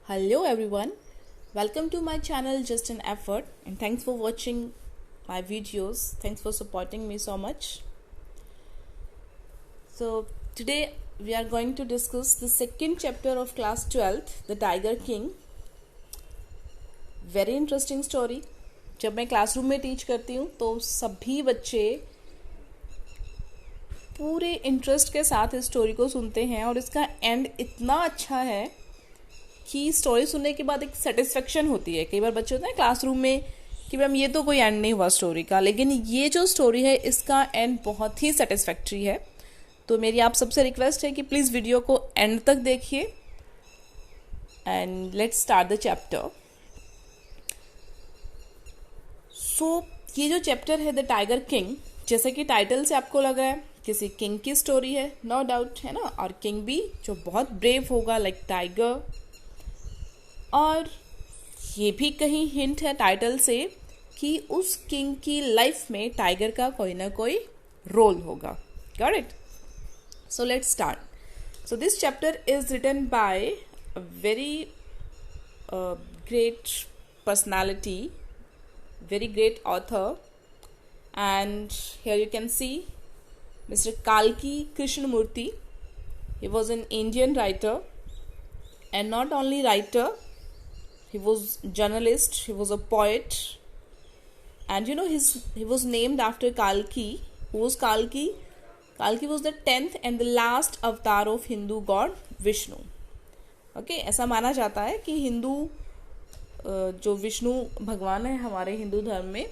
Hello everyone, welcome to my channel Just an Effort and thanks for watching my videos. Thanks for supporting me so much. So today we are going to discuss the second chapter of class 12th, The Tiger King. Very interesting story. जब मैं classroom में teach करती हूँ तो सभी बच्चे पूरे interest के साथ इस स्टोरी को सुनते हैं और इसका एंड इतना अच्छा है कि स्टोरी सुनने के बाद एक सेटिस्फेक्शन होती है. कई बार बच्चे होते हैं क्लासरूम में कि मैम ये तो कोई एंड नहीं हुआ स्टोरी का, लेकिन ये जो स्टोरी है इसका एंड बहुत ही सेटिस्फैक्ट्री है. तो मेरी आप सबसे रिक्वेस्ट है कि प्लीज़ वीडियो को एंड तक देखिए and let's start the chapter. So ये जो चैप्टर है द टाइगर किंग, जैसे कि टाइटल से आपको लग रहा है किसी किंग की स्टोरी है, नो डाउट है ना, और किंग भी जो बहुत ब्रेव होगा लाइक टाइगर. और ये भी कहीं हिंट है टाइटल से कि उस किंग की लाइफ में टाइगर का कोई ना कोई रोल होगा. Got it? So let's start. So this chapter is written by a very great personality, very great author, and here you can see Mr. Kalki Krishnamurti. He was an Indian writer, and not only writer, he was journalist, he was a poet, and you know he was named after Kalki. Who was Kalki? Kalki was the 10th and the last avatar of Hindu god Vishnu. Okay, ऐसा माना जाता है कि हिंदू जो विष्णु भगवान है हमारे हिंदू धर्म में,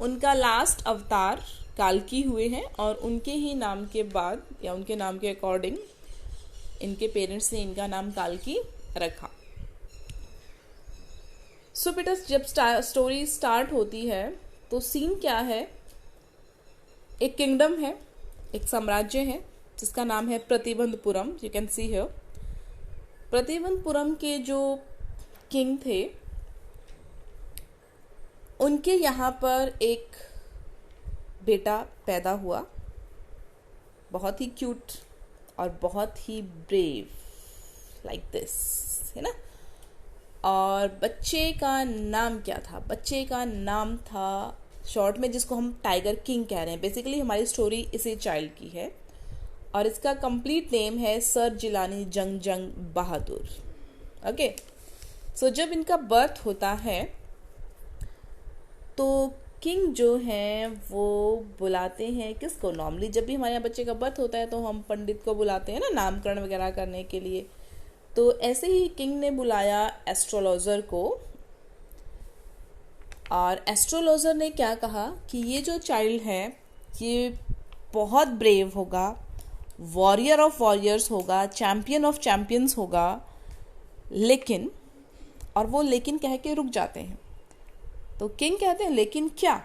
उनका लास्ट अवतार काल्की हुए हैं और उनके ही नाम के बाद या उनके नाम के अकॉर्डिंग इनके पेरेंट्स ने इनका नाम काल्की रखा. सो बेटा जब स्टोरी स्टार्ट होती है तो सीन क्या है? एक किंगडम है, एक साम्राज्य है जिसका नाम है Pratibandapuram. You can see here. Pratibandapuram के जो किंग थे उनके यहाँ पर एक बेटा पैदा हुआ, बहुत ही क्यूट और बहुत ही ब्रेव लाइक दिस, है ना. और बच्चे का नाम क्या था? बच्चे का नाम था शॉर्ट में जिसको हम टाइगर किंग कह रहे हैं. बेसिकली हमारी स्टोरी इसी चाइल्ड की है और इसका कंप्लीट नेम है सर जिलानी जंग बहादुर. ओके, सो जब इनका बर्थ होता है तो किंग जो हैं वो बुलाते हैं किसको? नॉर्मली जब भी हमारे यहाँ बच्चे का बर्थ होता है तो हम पंडित को बुलाते हैं ना, नामकरण वगैरह करने के लिए. तो ऐसे ही किंग ने बुलाया एस्ट्रोलॉजर को और एस्ट्रोलॉजर ने क्या कहा कि ये जो चाइल्ड है ये बहुत ब्रेव होगा, वॉरियर ऑफ वॉरियर्स होगा, चैम्पियन ऑफ चैम्पियंस होगा, लेकिन, और वो लेकिन कह के रुक जाते हैं. तो किंग कहते हैं लेकिन क्या?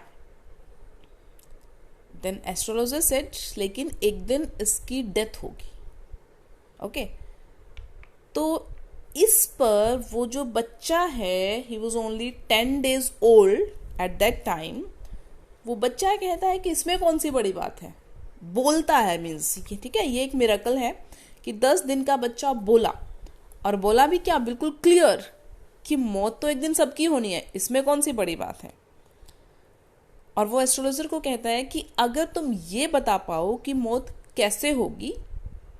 देन एस्ट्रोलॉजर सेड लेकिन एक दिन इसकी डेथ होगी. ओके, तो इस पर वो जो बच्चा है, he was only 10 days old at that time, वो बच्चा कहता है कि इसमें कौन सी बड़ी बात है. बोलता है मीन्स, ठीक है, ये एक मिरेकल है कि 10 दिन का बच्चा बोला, और बोला भी क्या? बिल्कुल क्लियर कि मौत तो एक दिन सबकी होनी है, इसमें कौन सी बड़ी बात है. और वो एस्ट्रोलॉजर को कहता है कि अगर तुम ये बता पाओ कि मौत कैसे होगी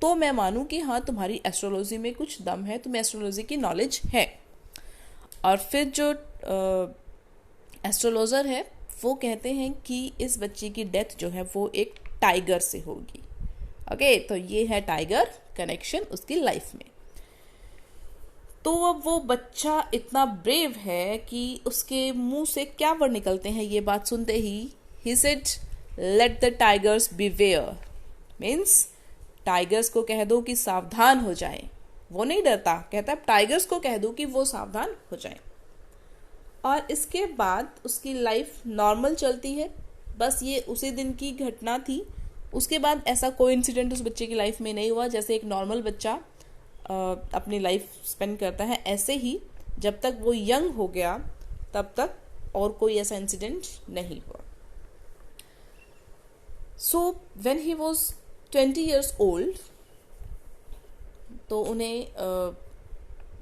तो मैं मानूं कि हाँ तुम्हारी एस्ट्रोलॉजी में कुछ दम है, तुम्हें एस्ट्रोलॉजी की नॉलेज है. और फिर जो एस्ट्रोलॉजर है वो कहते हैं कि इस बच्चे की डेथ जो है वो एक टाइगर से होगी. ओके, तो ये है टाइगर कनेक्शन उसकी लाइफ में. तो अब वो बच्चा इतना ब्रेव है कि उसके मुंह से क्या वर्ड निकलते हैं ये बात सुनते he said let the tigers beware. Means tigers को कह दो कि सावधान हो जाए. वो नहीं डरता, कहता है टाइगर्स को कह दो कि वो सावधान हो जाए. और इसके बाद उसकी लाइफ नॉर्मल चलती है. बस ये उसी दिन की घटना थी. उसके बाद ऐसा कोई इंसिडेंट उस बच्चे की लाइफ में नहीं हुआ. जैसे एक नॉर्मल बच्चा अपनी लाइफ स्पेंड करता है, ऐसे ही जब तक वो यंग हो गया तब तक और कोई ऐसा इंसिडेंट नहीं हुआ. So when he was 20 years old तो उन्हें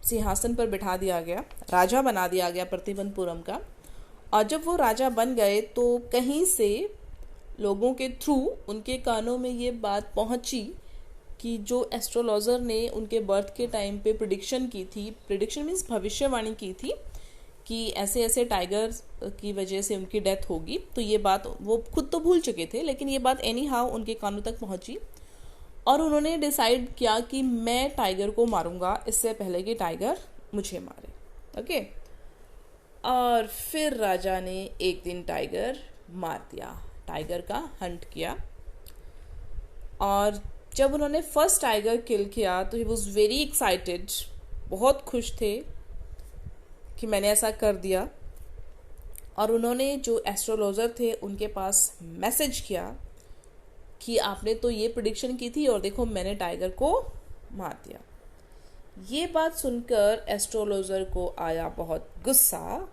सिंहासन पर बिठा दिया गया, राजा बना दिया गया प्रतिबंधपुरम का। और जब वो राजा बन गए तो कहीं से लोगों के थ्रू उनके कानों में ये बात पहुंची कि जो एस्ट्रोलॉजर ने उनके बर्थ के टाइम पे प्रिडिक्शन की थी, प्रिडिक्शन मीन्स भविष्यवाणी की थी कि ऐसे ऐसे टाइगर की वजह से उनकी डेथ होगी, तो ये बात वो खुद तो भूल चुके थे, लेकिन ये बात एनी हाउ उनके कानों तक पहुंची और उन्होंने डिसाइड किया कि मैं टाइगर को मारूंगा इससे पहले कि टाइगर मुझे मारे। ओके, और फिर राजा ने एक दिन टाइगर मार दिया, टाइगर का हंट किया। और जब उन्होंने फर्स्ट टाइगर किल किया तो ही वॉज वेरी एक्साइटेड, बहुत खुश थे कि मैंने ऐसा कर दिया। और उन्होंने जो एस्ट्रोलॉजर थे उनके पास मैसेज किया कि आपने तो ये प्रिडिक्शन की थी और देखो मैंने टाइगर को मार दिया। ये बात सुनकर एस्ट्रोलॉजर को आया बहुत गुस्सा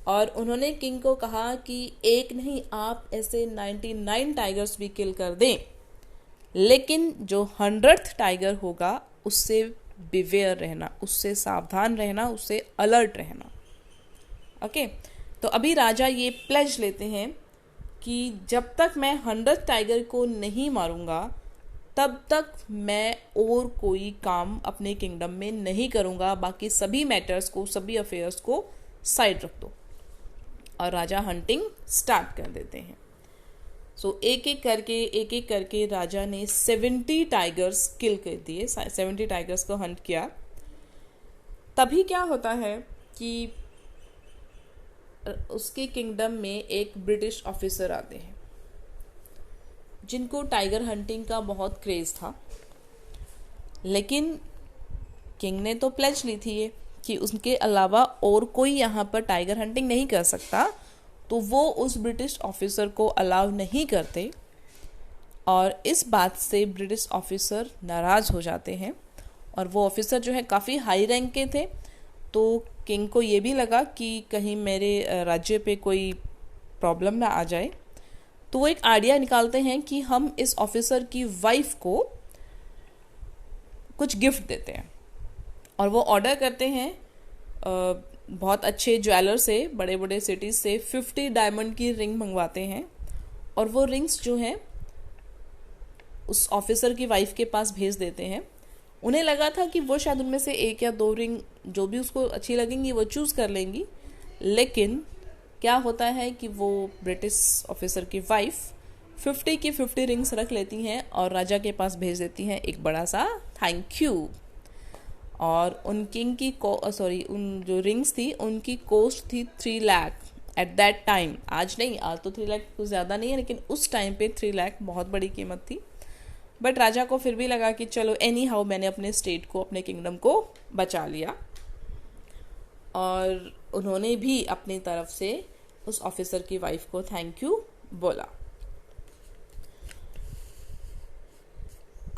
और उन्होंने किंग को कहा कि एक नहीं आप ऐसे 99 टाइगर्स भी किल कर दें, लेकिन जो 100th टाइगर होगा उससे बिवेयर रहना, उससे सावधान रहना, उससे अलर्ट रहना। ओके, तो अभी राजा ये प्लेज लेते हैं कि जब तक मैं 100th टाइगर को नहीं मारूंगा तब तक मैं और कोई काम अपने किंगडम में नहीं करूंगा, बाकी सभी मैटर्स को, सभी अफेयर्स को साइड रख दो। और राजा हंटिंग स्टार्ट कर देते हैं। सो एक एक करके राजा ने 70 टाइगर्स किल कर दिए, 70 टाइगर्स को हंट किया। तभी क्या होता है कि उसके किंगडम में एक ब्रिटिश ऑफिसर आते हैं जिनको टाइगर हंटिंग का बहुत क्रेज था, लेकिन किंग ने तो प्लेज ली थी ये कि उसके अलावा और कोई यहाँ पर टाइगर हंटिंग नहीं कर सकता, तो वो उस ब्रिटिश ऑफिसर को अलाउ नहीं करते। और इस बात से ब्रिटिश ऑफिसर नाराज़ हो जाते हैं और वो ऑफिसर जो है काफ़ी हाई रैंक के थे, तो किंग को ये भी लगा कि कहीं मेरे राज्य पे कोई प्रॉब्लम ना आ जाए, तो वो एक आइडिया निकालते हैं कि हम इस ऑफिसर की वाइफ को कुछ गिफ्ट देते हैं। और वो ऑर्डर करते हैं बहुत अच्छे ज्वेलर से, बड़े बड़े सिटीज से 50 डायमंड की रिंग मंगवाते हैं। और वो रिंग्स जो हैं उस ऑफिसर की वाइफ के पास भेज देते हैं। उन्हें लगा था कि वो शायद उनमें से एक या दो रिंग जो भी उसको अच्छी लगेंगी वो चूज़ कर लेंगी, लेकिन क्या होता है कि वो ब्रिटिश ऑफिसर की वाइफ 50 की 50 रिंग्स रख लेती हैं और राजा के पास भेज देती हैं एक बड़ा सा थैंक यू। और उन किंग की उन जो रिंग्स थी उनकी कॉस्ट थी 3 लाख एट दैट टाइम। आज नहीं, आज तो 3 लाख कुछ ज़्यादा नहीं है, लेकिन उस टाइम पे 3 लाख बहुत बड़ी कीमत थी। बट राजा को फिर भी लगा कि चलो एनी हाउ मैंने अपने स्टेट को, अपने किंगडम को बचा लिया। और उन्होंने भी अपनी तरफ से उस ऑफिसर की वाइफ को थैंक यू बोला।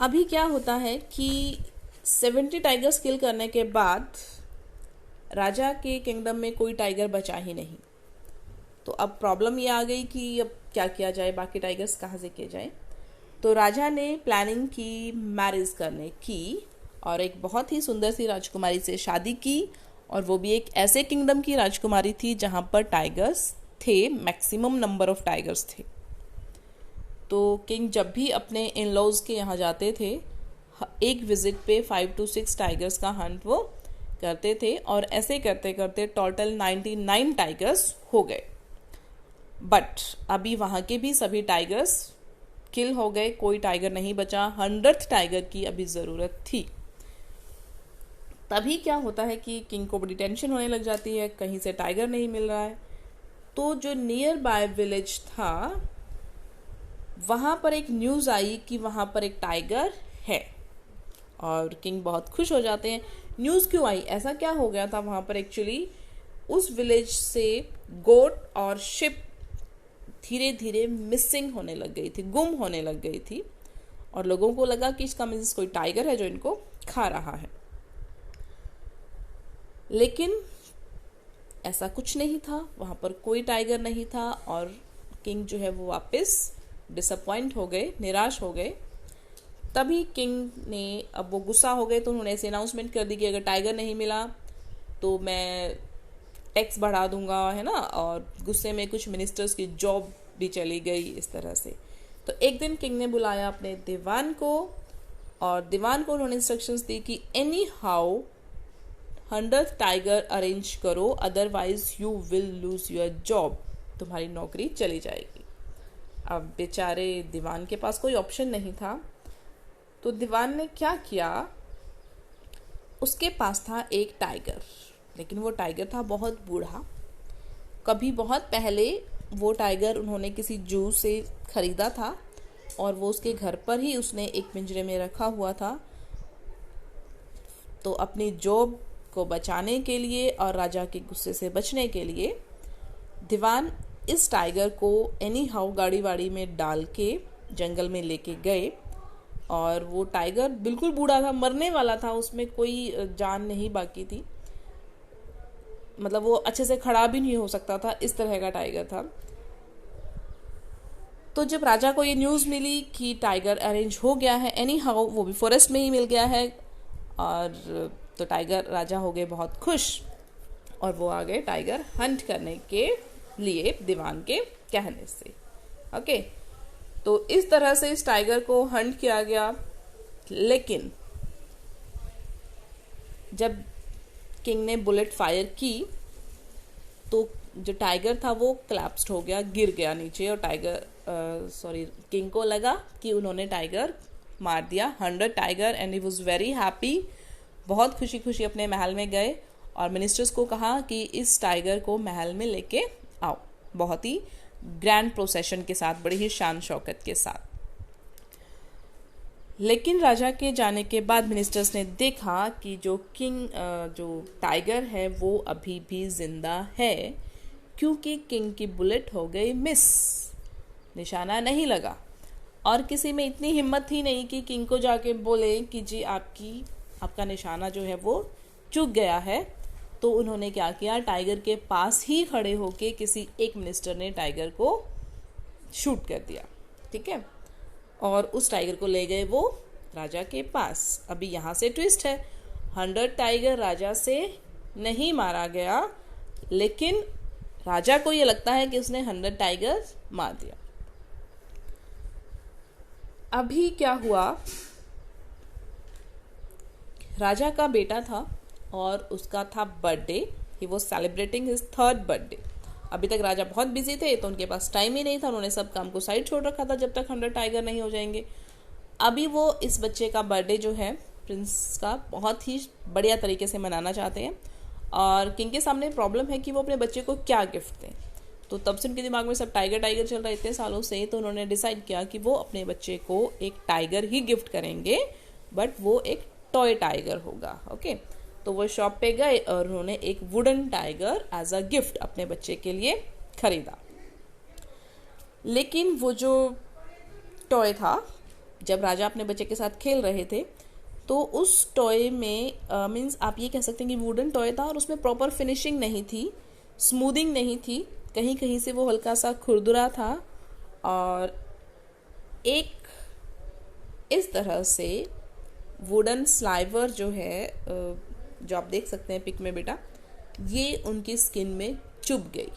अभी क्या होता है कि 70 टाइगर्स किल करने के बाद राजा के किंगडम में कोई टाइगर बचा ही नहीं। तो अब प्रॉब्लम ये आ गई कि अब क्या किया जाए, बाकी टाइगर्स कहाँ से किए जाए। तो राजा ने प्लानिंग की मैरिज करने की और एक बहुत ही सुंदर सी राजकुमारी से शादी की, और वो भी एक ऐसे किंगडम की राजकुमारी थी जहाँ पर टाइगर्स थे, मैक्सिमम नंबर ऑफ टाइगर्स थे। तो किंग जब भी अपने इन लॉज के यहाँ जाते थे, एक विजिट पे 5 to 6 टाइगर्स का हंट वो करते थे, और ऐसे करते करते टोटल 99 टाइगर्स हो गए। बट अभी वहाँ के भी सभी टाइगर्स किल हो गए, कोई टाइगर नहीं बचा। 100th टाइगर की अभी ज़रूरत थी। तभी क्या होता है कि किंग को बड़ी टेंशन होने लग जाती है, कहीं से टाइगर नहीं मिल रहा है। तो जो नियर बाय विलेज था वहाँ पर एक न्यूज़ आई कि वहाँ पर एक टाइगर है, और किंग बहुत खुश हो जाते हैं। न्यूज़ क्यों आई, ऐसा क्या हो गया था वहाँ पर? एक्चुअली उस विलेज से गोट और शिप धीरे धीरे मिसिंग होने लग गई थी, गुम होने लग गई थी, और लोगों को लगा कि इसका मीन्स कोई टाइगर है जो इनको खा रहा है। लेकिन ऐसा कुछ नहीं था, वहाँ पर कोई टाइगर नहीं था, और किंग जो है वो वापस डिसअपॉइंट हो गए, निराश हो गए। तभी किंग ने, अब वो गुस्सा हो गए तो उन्होंने ऐसे अनाउंसमेंट कर दी कि अगर टाइगर नहीं मिला तो मैं टैक्स बढ़ा दूंगा, है ना। और गुस्से में कुछ मिनिस्टर्स की जॉब भी चली गई इस तरह से। तो एक दिन किंग ने बुलाया अपने दीवान को, और दीवान को उन्होंने इंस्ट्रक्शंस दी कि anyhow 100th tiger arrange करो, otherwise you will lose your job, तुम्हारी नौकरी चली जाएगी। अब बेचारे दीवान के पास कोई ऑप्शन नहीं था, तो दीवान ने क्या किया, उसके पास था एक टाइगर, लेकिन वो टाइगर था बहुत बूढ़ा। कभी बहुत पहले वो टाइगर उन्होंने किसी जू से ख़रीदा था और वो उसके घर पर ही उसने एक पिंजरे में रखा हुआ था। तो अपनी जॉब को बचाने के लिए और राजा के गुस्से से बचने के लिए दीवान इस टाइगर को एनी हाउ गाड़ी वाड़ी में डाल के जंगल में लेके गए। और वो टाइगर बिल्कुल बूढ़ा था, मरने वाला था, उसमें कोई जान नहीं बाकी थी, मतलब वो अच्छे से खड़ा भी नहीं हो सकता था, इस तरह का टाइगर था। तो जब राजा को ये न्यूज़ मिली कि टाइगर अरेंज हो गया है, एनी हाउ वो भी फॉरेस्ट में ही मिल गया है, और तो टाइगर, राजा हो गए बहुत खुश और वो आ गए टाइगर हंट करने के लिए दीवान के कहने से। ओके, तो इस तरह से इस टाइगर को हंट किया गया। लेकिन जब किंग ने बुलेट फायर की तो जो टाइगर था वो कोलैप्स्ड हो गया, गिर गया नीचे, और टाइगर किंग को लगा कि उन्होंने टाइगर मार दिया, 100 tiger, and he was very happy. बहुत खुशी खुशी अपने महल में गए और मिनिस्टर्स को कहा कि इस टाइगर को महल में लेके आओ, बहुत ही ग्रैंड प्रोसेशन के साथ, बड़ी ही शान शौकत के साथ। लेकिन राजा के जाने के बाद मिनिस्टर्स ने देखा कि जो टाइगर है वो अभी भी जिंदा है, क्योंकि किंग की बुलेट हो गई मिस, निशाना नहीं लगा। और किसी में इतनी हिम्मत ही नहीं कि किंग को जाके बोले कि जी आपका निशाना जो है वो चूक गया है। तो उन्होंने क्या किया, टाइगर के पास ही खड़े होके किसी एक मिनिस्टर ने टाइगर को शूट कर दिया, ठीक है, और उस टाइगर को ले गए वो राजा के पास। अभी यहाँ से ट्विस्ट है, 100 टाइगर राजा से नहीं मारा गया, लेकिन राजा को ये लगता है कि उसने 100 टाइगर मार दिया। अभी क्या हुआ, राजा का बेटा था और उसका था birthday, he was celebrating his 3rd birthday. अभी तक राजा बहुत बिजी थे तो उनके पास टाइम ही नहीं था, उन्होंने सब काम को साइड छोड़ रखा था जब तक 100 टाइगर नहीं हो जाएंगे। अभी वो इस बच्चे का बर्थडे जो है प्रिंस का बहुत ही बढ़िया तरीके से मनाना चाहते हैं, और किंग के सामने प्रॉब्लम है कि वो अपने बच्चे को क्या गिफ्ट दें। तो तब से उनके दिमाग में सब टाइगर टाइगर चल रहा है इतने सालों से, तो उन्होंने डिसाइड किया कि वो अपने बच्चे को एक टाइगर ही गिफ्ट करेंगे, बट वो एक टॉय टाइगर होगा। ओके, तो वो शॉप पे गए और उन्होंने एक wooden tiger as a gift अपने बच्चे के लिए खरीदा। लेकिन वो जो टॉय था, जब राजा अपने बच्चे के साथ खेल रहे थे तो उस टॉय में मीन्स आप ये कह सकते हैं कि वुडन टॉय था और उसमें प्रॉपर फिनिशिंग नहीं थी, स्मूदिंग नहीं थी, कहीं कहीं से वो हल्का सा खुरदुरा था, और एक इस तरह से वुडन स्लाइवर जो है, जो आप देख सकते हैं पिक में बेटा, ये उनकी स्किन में चुभ गई।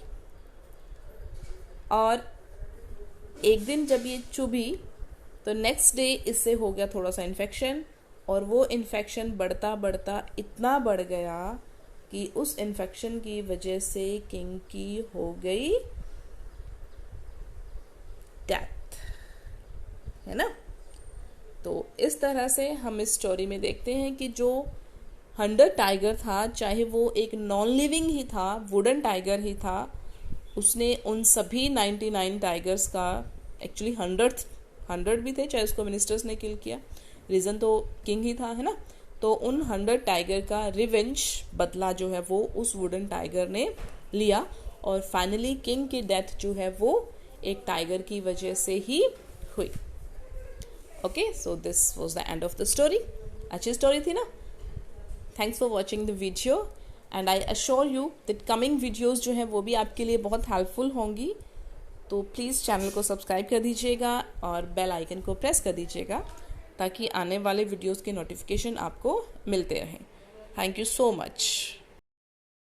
और एक दिन जब ये चुभी तो नेक्स्ट डे इससे हो गया थोड़ा सा इन्फेक्शन, और वो इन्फेक्शन बढ़ता बढ़ता इतना बढ़ गया कि उस इन्फेक्शन की वजह से किंग की हो गई डेथ, है ना। तो इस तरह से हम इस स्टोरी में देखते हैं कि जो 100 टाइगर था, चाहे वो एक नॉन लिविंग ही था, वुडन टाइगर ही था, उसने उन सभी 99 टाइगर्स का, एक्चुअली 100 भी थे, चाहे उसको मिनिस्टर्स ने किल किया, रीज़न तो किंग ही था, है ना। तो उन 100 टाइगर का रिवेंज, बदला जो है वो उस वुडन टाइगर ने लिया, और फाइनली किंग की डेथ जो है वो एक टाइगर की वजह से ही हुई। Okay, so this was the end of the story. अच्छी स्टोरी थी ना। Thanks for watching the video, and I assure you that coming videos जो हैं वो भी आपके लिए बहुत हेल्पफुल होंगी। तो प्लीज़ चैनल को सब्सक्राइब कर दीजिएगा और बेल आइकन को प्रेस कर दीजिएगा, ताकि आने वाले वीडियोस के नोटिफिकेशन आपको मिलते रहें। Thank you so much.